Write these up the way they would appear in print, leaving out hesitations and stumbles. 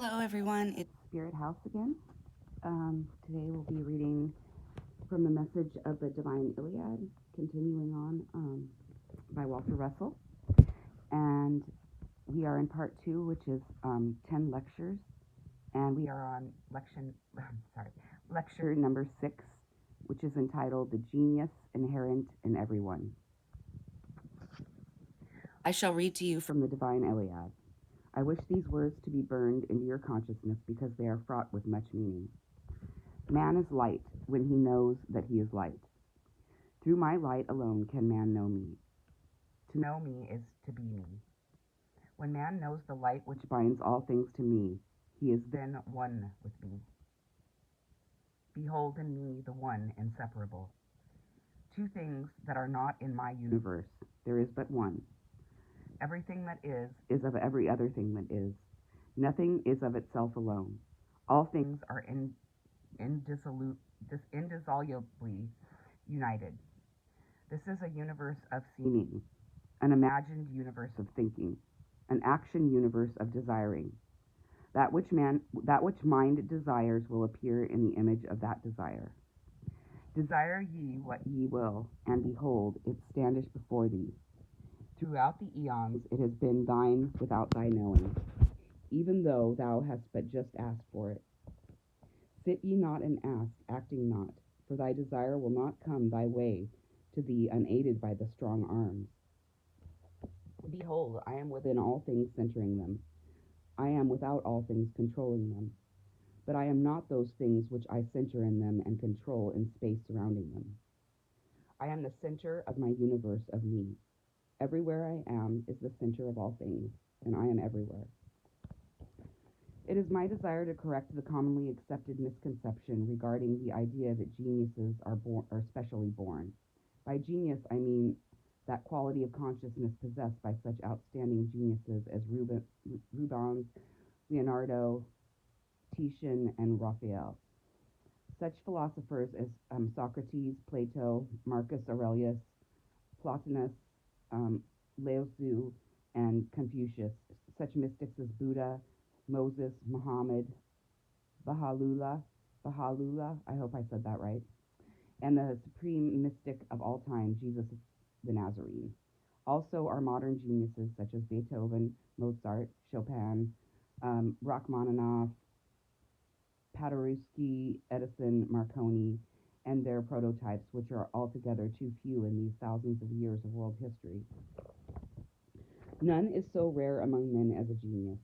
Hello, everyone. It's Spirit House again. Today we'll be reading from the message of the Divine Iliad, continuing on by Walter Russell. And we are in part two, which is 10 lectures. And we are on lecture number 6, which is entitled The Genius Inherent in Everyone. I shall read to you from the Divine Iliad. I wish these words to be burned into your consciousness because they are fraught with much meaning. Man is light when he knows that he is light. Through my light alone can man know me. To know me is to be me. When man knows the light which binds all things to me, he is then one with me. Behold in me the one inseparable. Two things that are not in my universe. There is but one. Everything that is of every other thing that is. Nothing is of itself alone. All things are indissolubly united. This is a universe of seeming, an imagined universe of thinking, an action universe of desiring. That which mind desires will appear in the image of that desire. Desire ye what ye will, and behold, it standeth before thee. Throughout the eons it has been thine without thy knowing, even though thou hast but just asked for it. Sit ye not and ask, acting not, for thy desire will not come thy way to thee unaided by the strong arms. Behold, I am within all things centering them. I am without all things controlling them. But I am not those things which I center in them and control in space surrounding them. I am the center of my universe of me. Everywhere I am is the center of all things, and I am everywhere. It is my desire to correct the commonly accepted misconception regarding the idea that geniuses are specially born. By genius, I mean that quality of consciousness possessed by such outstanding geniuses as Rubens, Leonardo, Titian, and Raphael. Such philosophers as Socrates, Plato, Marcus Aurelius, Plotinus, Lao Tzu, and Confucius. Such mystics as Buddha, Moses, Muhammad, Baha'u'llah, I hope I said that right, and the supreme mystic of all time, Jesus the Nazarene. Also are modern geniuses such as Beethoven, Mozart, Chopin, Rachmaninoff, Paderewski, Edison, Marconi, and their prototypes, which are altogether too few in these thousands of years of world history. None is so rare among men as a genius.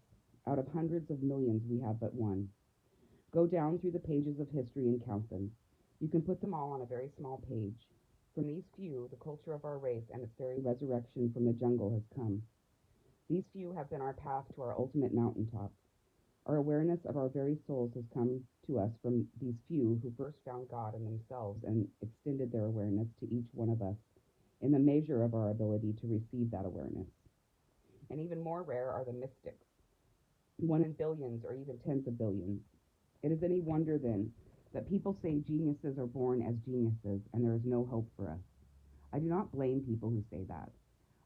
Out of hundreds of millions, we have but one. Go down through the pages of history and count them. You can put them all on a very small page. From these few, the culture of our race and its very resurrection from the jungle has come. These few have been our path to our ultimate mountaintop. Our awareness of our very souls has come to us from these few who first found God in themselves and extended their awareness to each one of us in the measure of our ability to receive that awareness. And even more rare are the mystics, one in billions or even tens of billions. It is any wonder, then, that people say geniuses are born as geniuses and there is no hope for us. I do not blame people who say that.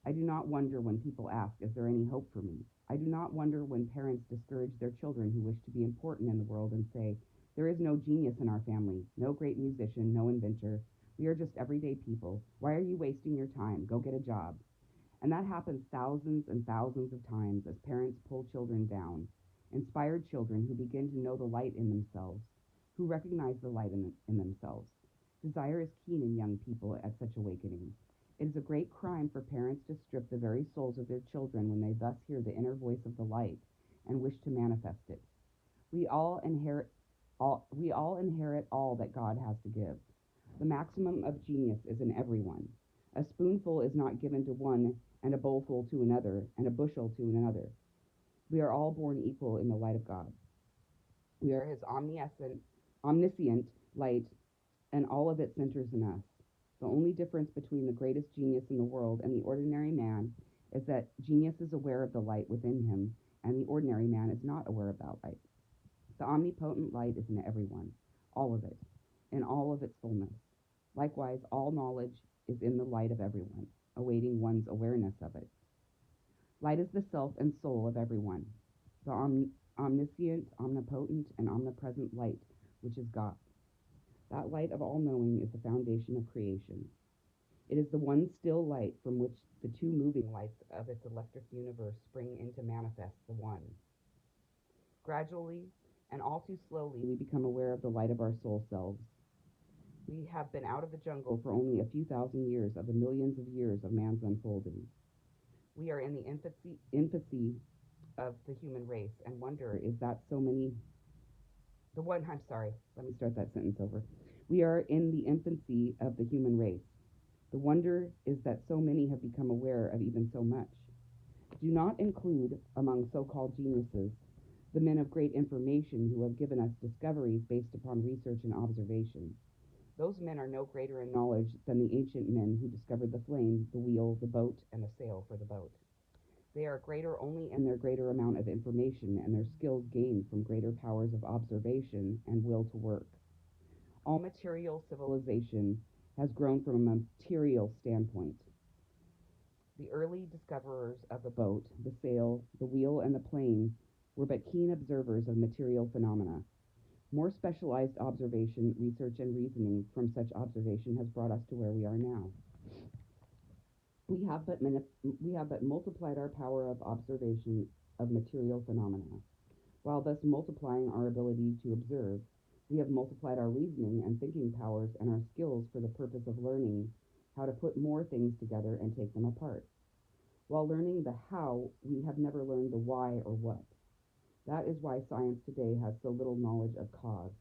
I do not wonder when people ask, is there any hope for me? I do not wonder when parents discourage their children who wish to be important in the world and say, there is no genius in our family, no great musician, no inventor. We are just everyday people. Why are you wasting your time? Go get a job. And that happens thousands and thousands of times as parents pull children down, inspired children who begin to know the light in themselves, who recognize the light in themselves. Desire is keen in young people at such awakening. It is a great crime for parents to strip the very souls of their children when they thus hear the inner voice of the light and wish to manifest it. We all inherit all that God has to give. The maximum of genius is in everyone. A spoonful is not given to one, and a bowlful to another, and a bushel to another. We are all born equal in the light of God. We are his omniscient light, and all of it centers in us. The only difference between the greatest genius in the world and the ordinary man is that genius is aware of the light within him, and the ordinary man is not aware of that light. The omnipotent light is in everyone, all of it, in all of its fullness. Likewise, all knowledge is in the light of everyone, awaiting one's awareness of it. Light is the self and soul of everyone. the omniscient, omnipotent, and omnipresent light, which is God. That light of all knowing is the foundation of creation. It is the one still light from which the two moving lights of its electric universe spring into manifest the one. Gradually, and all too slowly, we become aware of the light of our soul selves. We have been out of the jungle for only a few thousand years of the millions of years of man's unfolding. We are in the infancy of the human race, and wonder is that so many. I'm sorry, let me start that sentence over. We are in the infancy of the human race. The wonder is that so many have become aware of even so much. Do not include among so-called geniuses the men of great information who have given us discoveries based upon research and observation. Those men are no greater in knowledge than the ancient men who discovered the flame, the wheel, the boat, and the sail for the boat. They are greater only in their greater amount of information and their skills gained from greater powers of observation and will to work. All material civilization has grown from a material standpoint. The early discoverers of the boat, the sail, the wheel, and the plane were but keen observers of material phenomena. More specialized observation, research, and reasoning from such observation has brought us to where we are now. We have but multiplied our power of observation of material phenomena. While thus multiplying our ability to observe, we have multiplied our reasoning and thinking powers and our skills for the purpose of learning how to put more things together and take them apart. While learning the how, we have never learned the why or what. That is why science today has so little knowledge of cause.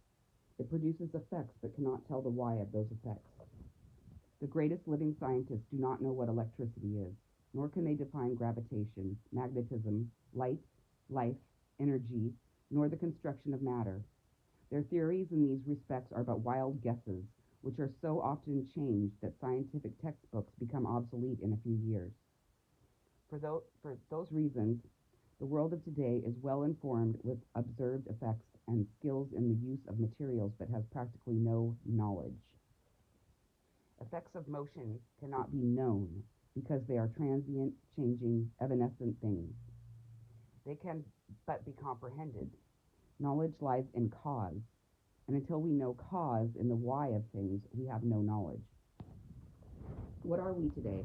It produces effects but cannot tell the why of those effects. The greatest living scientists do not know what electricity is, nor can they define gravitation, magnetism, light, life, energy, nor the construction of matter. Their theories in these respects are but wild guesses, which are so often changed that scientific textbooks become obsolete in a few years. For those reasons, the world of today is well informed with observed effects and skills in the use of materials, but has practically no knowledge. Effects of motion cannot be known because they are transient, changing, evanescent things. They can but be comprehended. Knowledge lies in cause, and until we know cause in the why of things, we have no knowledge. What are we today?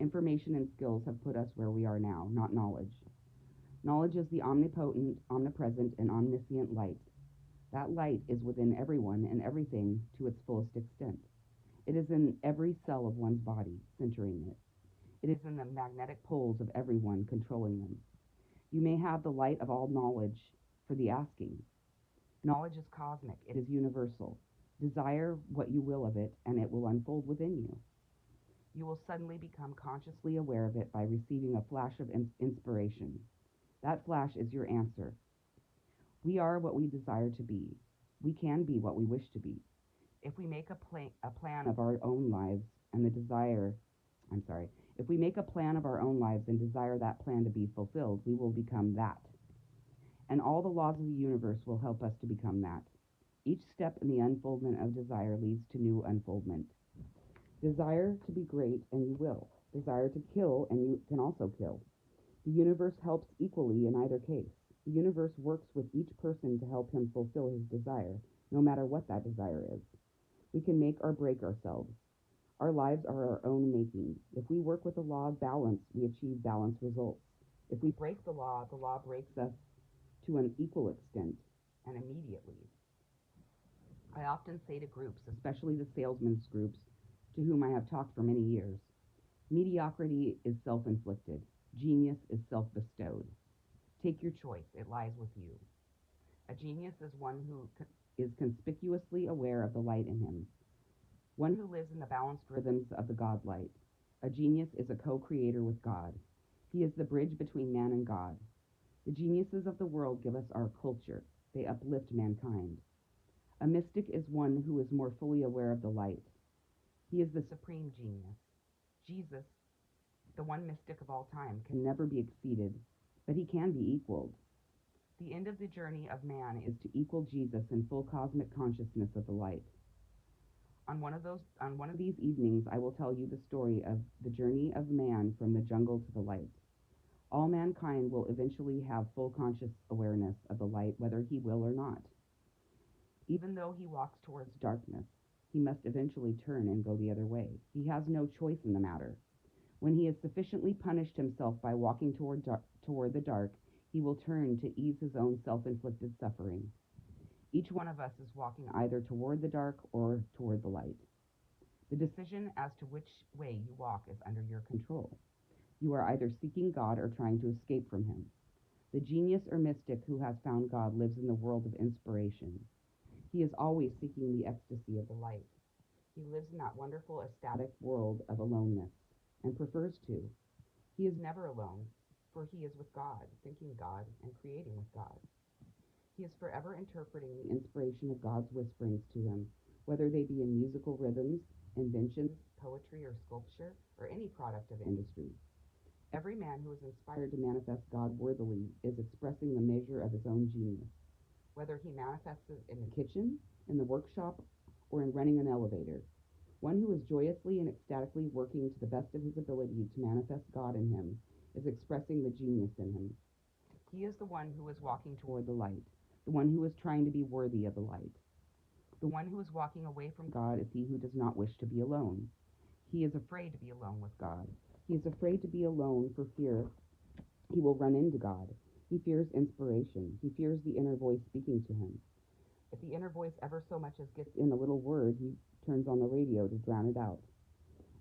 Information and skills have put us where we are now, not knowledge. Knowledge is the omnipotent, omnipresent, and omniscient light. That light is within everyone and everything to its fullest extent. It is in every cell of one's body, centering it. It is in the magnetic poles of everyone, controlling them. You may have the light of all knowledge for the asking. Knowledge is cosmic. It is universal. Desire what you will of it, and it will unfold within you. You will suddenly become consciously aware of it by receiving a flash of inspiration. That flash is your answer. We are what we desire to be. We can be what we wish to be. If we make a plan of our own lives and if we make a plan of our own lives and desire that plan to be fulfilled, we will become that. And all the laws of the universe will help us to become that. Each step in the unfoldment of desire leads to new unfoldment. Desire to be great, and you will. Desire to kill, and you can also kill. The universe helps equally in either case. The universe works with each person to help him fulfill his desire, no matter what that desire is. We can make or break ourselves. Our lives are our own making. If we work with the law of balance, we achieve balanced results. If we break the law breaks us to an equal extent and immediately. I often say to groups, especially the salesmen's groups, to whom I have talked for many years, mediocrity is self-inflicted. Genius is self-bestowed. Take your choice. It lies with you. A genius is one who is conspicuously aware of the light in him, one who lives in the balanced rhythms of the God light. A genius is a co-creator with God. He is the bridge between man and God. The geniuses of the world give us our culture. They uplift mankind. A mystic is one who is more fully aware of the light. He is the supreme genius. Jesus, the one mystic of all time, can never be exceeded, but he can be equaled. The end of the journey of man is to equal Jesus in full cosmic consciousness of the light. On one of these evenings, I will tell you the story of the journey of man from the jungle to the light. All mankind will eventually have full conscious awareness of the light, whether he will or not. Even though he walks towards darkness, he must eventually turn and go the other way. He has no choice in the matter. When he has sufficiently punished himself by walking toward the dark, he will turn to ease his own self-inflicted suffering. Each one of us is walking either toward the dark or toward the light. The decision as to which way you walk is under your control. You are either seeking God or trying to escape from him. The genius or mystic who has found God lives in the world of inspiration. He is always seeking the ecstasy of the light. He lives in that wonderful ecstatic world of aloneness, and prefers to. He is never alone, for he is with God, thinking God, and creating with God. He is forever interpreting the inspiration of God's whisperings to him, whether they be in musical rhythms, inventions, poetry, or sculpture, or any product of industry. Every man who is inspired to manifest God worthily is expressing the measure of his own genius, whether he manifests it in the kitchen, in the workshop, or in running an elevator. One who is joyously and ecstatically working to the best of his ability to manifest God in him is expressing the genius in him. He is the one who is walking toward the light, the one who is trying to be worthy of the light. The one who is walking away from God is he who does not wish to be alone. He is afraid to be alone with God. He is afraid to be alone for fear he will run into God. He fears inspiration. He fears the inner voice speaking to him. If the inner voice ever so much as gets in a little word, he turns on the radio to drown it out.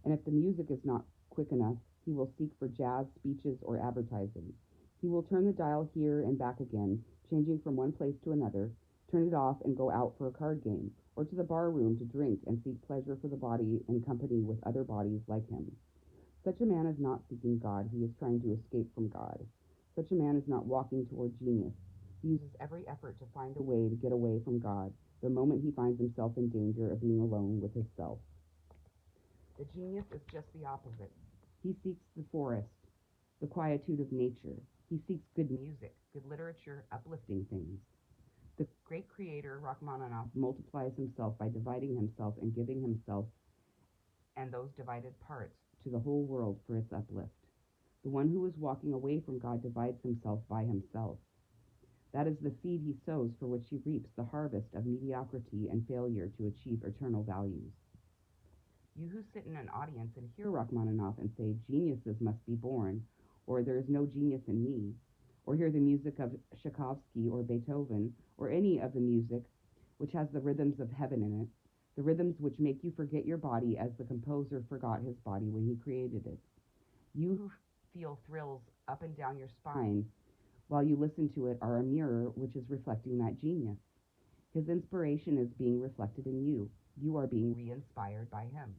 And if the music is not quick enough, he will seek for jazz, speeches, or advertising. He will turn the dial here and back again, changing from one place to another, turn it off and go out for a card game, or to the bar room to drink and seek pleasure for the body in company with other bodies like him. Such a man is not seeking God, he is trying to escape from God. Such a man is not walking toward genius. He uses every effort to find a way to get away from God the moment he finds himself in danger of being alone with his self. The genius is just the opposite. He seeks the forest, the quietude of nature. He seeks good music, good literature, uplifting things. The great creator, Rachmaninoff, multiplies himself by dividing himself and giving himself and those divided parts to the whole world for its uplift. The one who is walking away from God divides himself by himself. That is the seed he sows for which he reaps the harvest of mediocrity and failure to achieve eternal values. You who sit in an audience and hear Rachmaninoff and say, geniuses must be born, or there is no genius in me, or hear the music of Tchaikovsky or Beethoven, or any of the music which has the rhythms of heaven in it, the rhythms which make you forget your body as the composer forgot his body when he created it. You who feel thrills up and down your spine while you listen to it are a mirror which is reflecting that genius. His inspiration is being reflected in you. You are being re-inspired by him.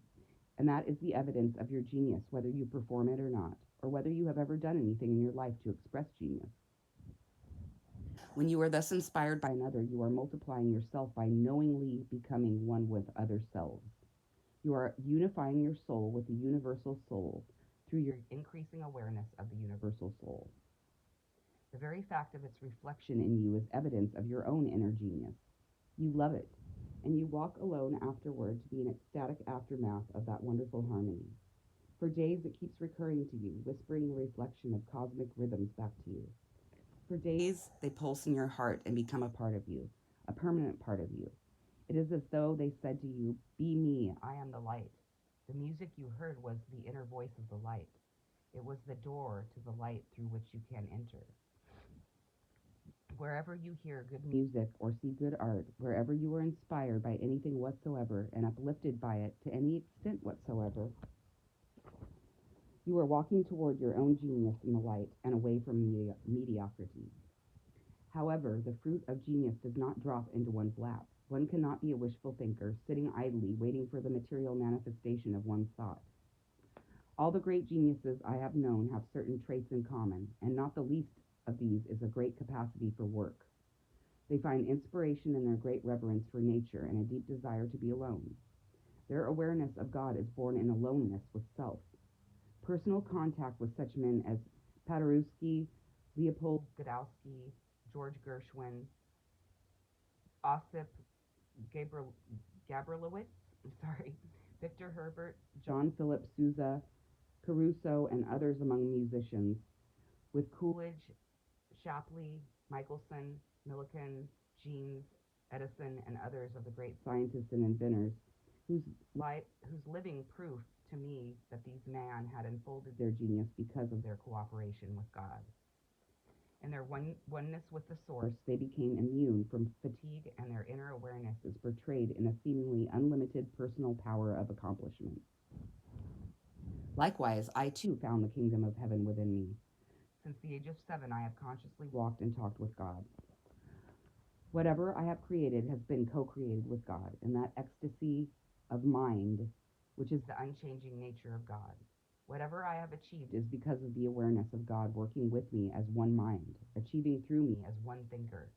And that is the evidence of your genius, whether you perform it or not, or whether you have ever done anything in your life to express genius. When you are thus inspired by another, you are multiplying yourself by knowingly becoming one with other selves. You are unifying your soul with the universal soul through your increasing awareness of the universal soul. The very fact of its reflection in you is evidence of your own inner genius. You love it, and you walk alone afterward to be an ecstatic aftermath of that wonderful harmony. For days it keeps recurring to you, whispering the reflection of cosmic rhythms back to you. For days they pulse in your heart and become a part of you, a permanent part of you. It is as though they said to you, be me, I am the light. The music you heard was the inner voice of the light. It was the door to the light through which you can enter. Wherever you hear good music or see good art, wherever you are inspired by anything whatsoever and uplifted by it to any extent whatsoever, you are walking toward your own genius in the light and away from mediocrity. However, the fruit of genius does not drop into one's lap. One cannot be a wishful thinker, sitting idly, waiting for the material manifestation of one's thought. All the great geniuses I have known have certain traits in common, and not the least of these is a great capacity for work. They find inspiration in their great reverence for nature and a deep desire to be alone. Their awareness of God is born in aloneness with self. Personal contact with such men as Paderewski, Leopold Godowsky, George Gershwin, Osip Gabrilowitz, Victor Herbert, John Philip Sousa, Caruso, and others among musicians With Coolidge, Shapley, Michelson, Millikan, Jeans, Edison, and others of the great scientists and inventors, whose, whose living proof to me that these men had unfolded their genius because of their cooperation with God. In their oneness with the source, they became immune from fatigue, and their inner awareness is portrayed in a seemingly unlimited personal power of accomplishment. Likewise, I too found the kingdom of heaven within me. Since the age of 7, I have consciously walked and talked with God. Whatever I have created has been co-created with God, in that ecstasy of mind, which is the unchanging nature of God. Whatever I have achieved is because of the awareness of God working with me as one mind, achieving through me as one thinker,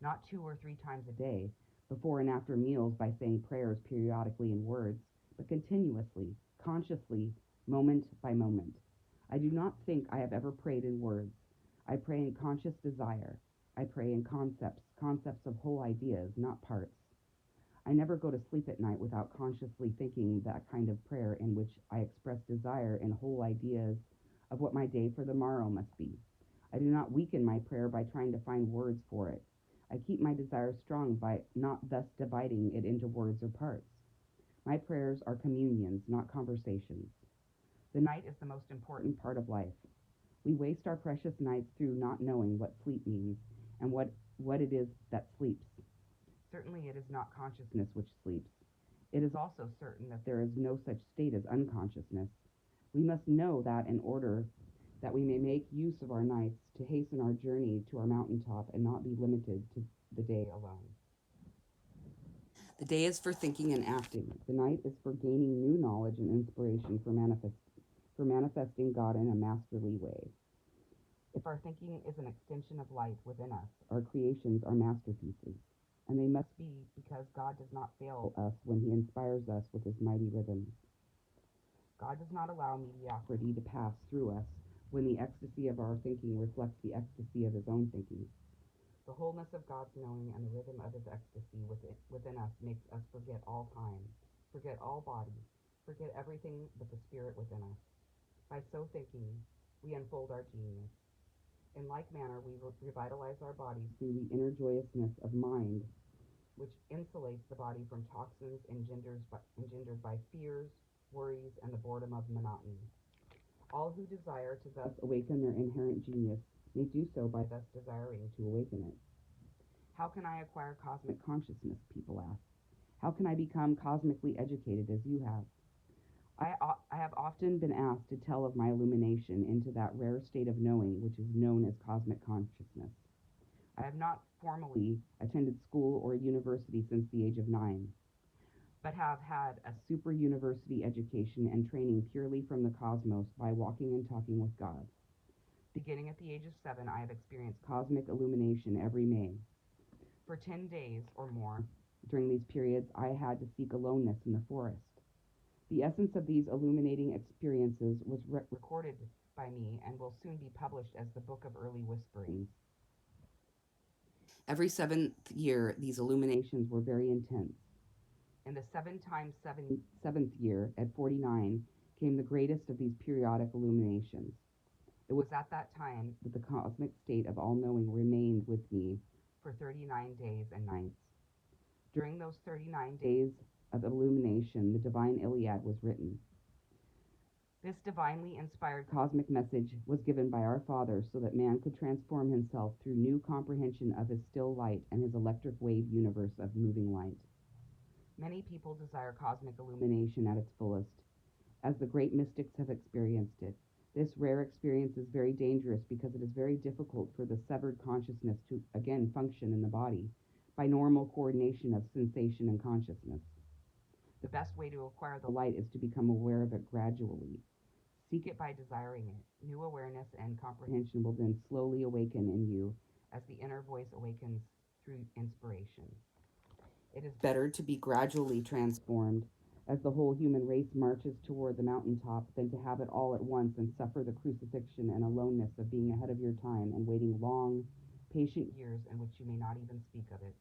not 2 or 3 times a day, before and after meals by saying prayers periodically in words, but continuously, consciously, moment by moment. I do not think I have ever prayed in words. I pray in conscious desire. I pray in concepts of whole ideas, not parts. I never go to sleep at night without consciously thinking that kind of prayer in which I express desire in whole ideas of what my day for the morrow must be. I do not weaken my prayer by trying to find words for it. I keep my desire strong by not thus dividing it into words or parts. My prayers are communions, not conversations. The night is the most important part of life. We waste our precious nights through not knowing what sleep means and what it is that sleeps. Certainly it is not consciousness which sleeps. It is also certain that there is no such state as unconsciousness. We must know that in order that we may make use of our nights to hasten our journey to our mountaintop and not be limited to the day alone. The day is for thinking and acting. The night is for gaining new knowledge and inspiration for manifesting God in a masterly way. If our thinking is an extension of light within us, our creations are masterpieces, and they must be because God does not fail us when he inspires us with his mighty rhythms. God does not allow mediocrity to pass through us when the ecstasy of our thinking reflects the ecstasy of his own thinking. The wholeness of God's knowing and the rhythm of his ecstasy within us makes us forget all time, forget all body, forget everything but the spirit within us. By so thinking, we unfold our genius. In like manner, we revitalize our bodies through the inner joyousness of mind, which insulates the body from toxins engendered by fears, worries, and the boredom of monotony. All who desire to thus awaken their inherent genius may do so by thus desiring to awaken it. How can I acquire cosmic consciousness, people ask? How can I become cosmically educated as you have? I have often been asked to tell of my illumination into that rare state of knowing which is known as cosmic consciousness. I have not formally attended school or university since the age of 9, but have had a super university education and training purely from the cosmos by walking and talking with God. Beginning at the age of 7, I have experienced cosmic illumination every May. For 10 days or more during these periods, I had to seek aloneness in the forest. The essence of these illuminating experiences was recorded by me and will soon be published as the Book of Early Whisperings. Every 7th year, these illuminations were very intense. In the 7th year, at 49, came the greatest of these periodic illuminations. It was at that time that the cosmic state of all-knowing remained with me for 39 days and nights. During those 39 days of illumination, the divine Iliad was written. This divinely inspired cosmic message was given by our Father so that man could transform himself through new comprehension of his still light and his electric wave universe of moving light. Many people desire cosmic illumination at its fullest, as the great mystics have experienced it. This rare experience is very dangerous because it is very difficult for the severed consciousness to again function in the body by normal coordination of sensation and consciousness. The best way to acquire the light is to become aware of it gradually. Seek it by desiring it. New awareness and comprehension will then slowly awaken in you as the inner voice awakens through inspiration. It is better to be gradually transformed as the whole human race marches toward the mountaintop than to have it all at once and suffer the crucifixion and aloneness of being ahead of your time and waiting long, patient years in which you may not even speak of it.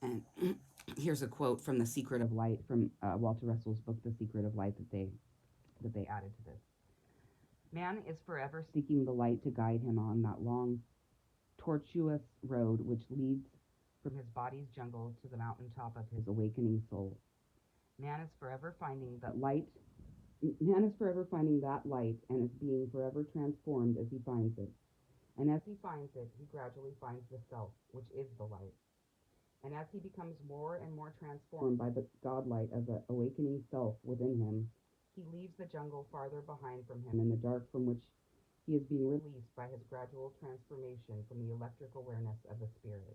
And here's a quote from The Secret of Light, from Walter Russell's book, The Secret of Light, that they added to this. Man is forever seeking the light to guide him on that long, tortuous road which leads from his body's jungle to the mountaintop of his awakening soul. Man is forever finding that light. Man is forever finding that light and is being forever transformed as he finds it. And as he finds it, he gradually finds the self, which is the light. And as he becomes more and more transformed by the godlight of the awakening self within him, he leaves the jungle farther behind from him in the dark from which he is being released by his gradual transformation from the electric awareness of the spirit.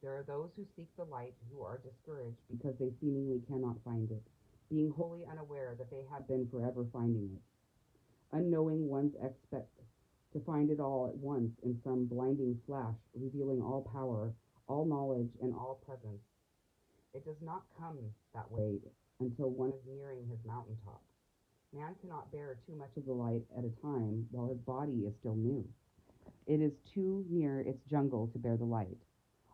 There are those who seek the light who are discouraged because they seemingly cannot find it, being wholly unaware that they have been forever finding it. Unknowing ones expect to find it all at once in some blinding flash, revealing all power, all knowledge, and all presence. It does not come that way until one is nearing his mountaintop. Man cannot bear too much of the light at a time while his body is still new. It is too near its jungle to bear the light.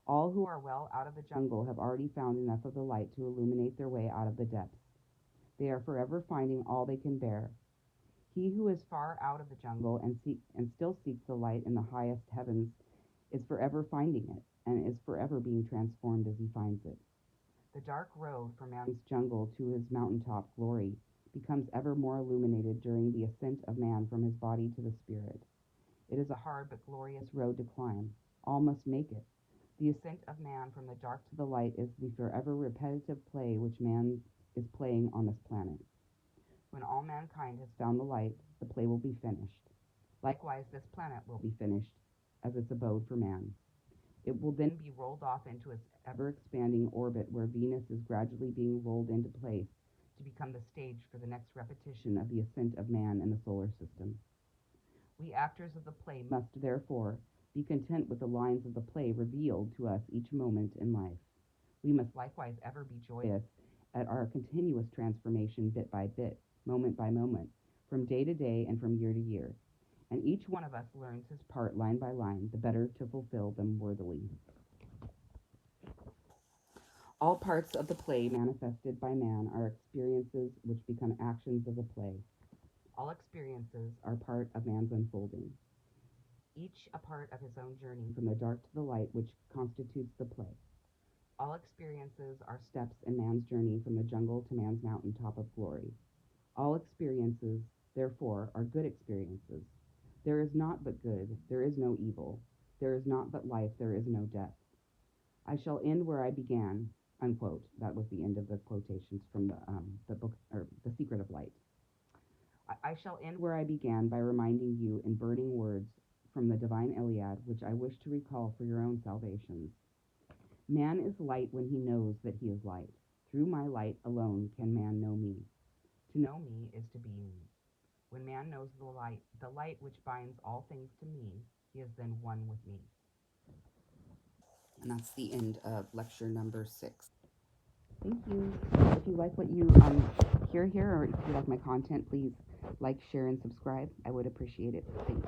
All who are well out of the jungle have already found enough of the light to illuminate their way out of the depths. They are forever finding all they can bear. He who is far out of the jungle and still seeks the light in the highest heavens is forever finding it and is forever being transformed as he finds it. The dark road from man's jungle to his mountaintop glory becomes ever more illuminated during the ascent of man from his body to the spirit. It is a hard but glorious road to climb. All must make it. The ascent of man from the dark to the light is the forever repetitive play which man is playing on this planet. When all mankind has found the light, the play will be finished. Likewise, this planet will be finished as its abode for man. It will then be rolled off into its ever-expanding orbit where Venus is gradually being rolled into place to become the stage for the next repetition of the ascent of man in the solar system. We actors of the play must, therefore, be content with the lines of the play revealed to us each moment in life. We must likewise ever be joyous at our continuous transformation bit by bit, moment by moment, from day to day and from year to year. And each one of us learns his part line by line, the better to fulfill them worthily. All parts of the play manifested by man are experiences which become actions of the play. All experiences are part of man's unfolding, each a part of his own journey from the dark to the light which constitutes the play. All experiences are steps in man's journey from the jungle to man's mountaintop of glory. All experiences, therefore, are good experiences. There is naught but good, there is no evil. There is naught but life, there is no death. I shall end where I began, unquote. That was the end of the quotations from the book, or The Secret of Light. I shall end where I began by reminding you in burning words from the divine Iliad, which I wish to recall for your own salvations. Man is light when he knows that he is light. Through my light alone can man know me. To know me is to be me. When man knows the light which binds all things to me, he is then one with me. And that's the end of lecture number 6. Thank you. If you like what you hear here, or if you like my content, please like, share, and subscribe. I would appreciate it. Thanks.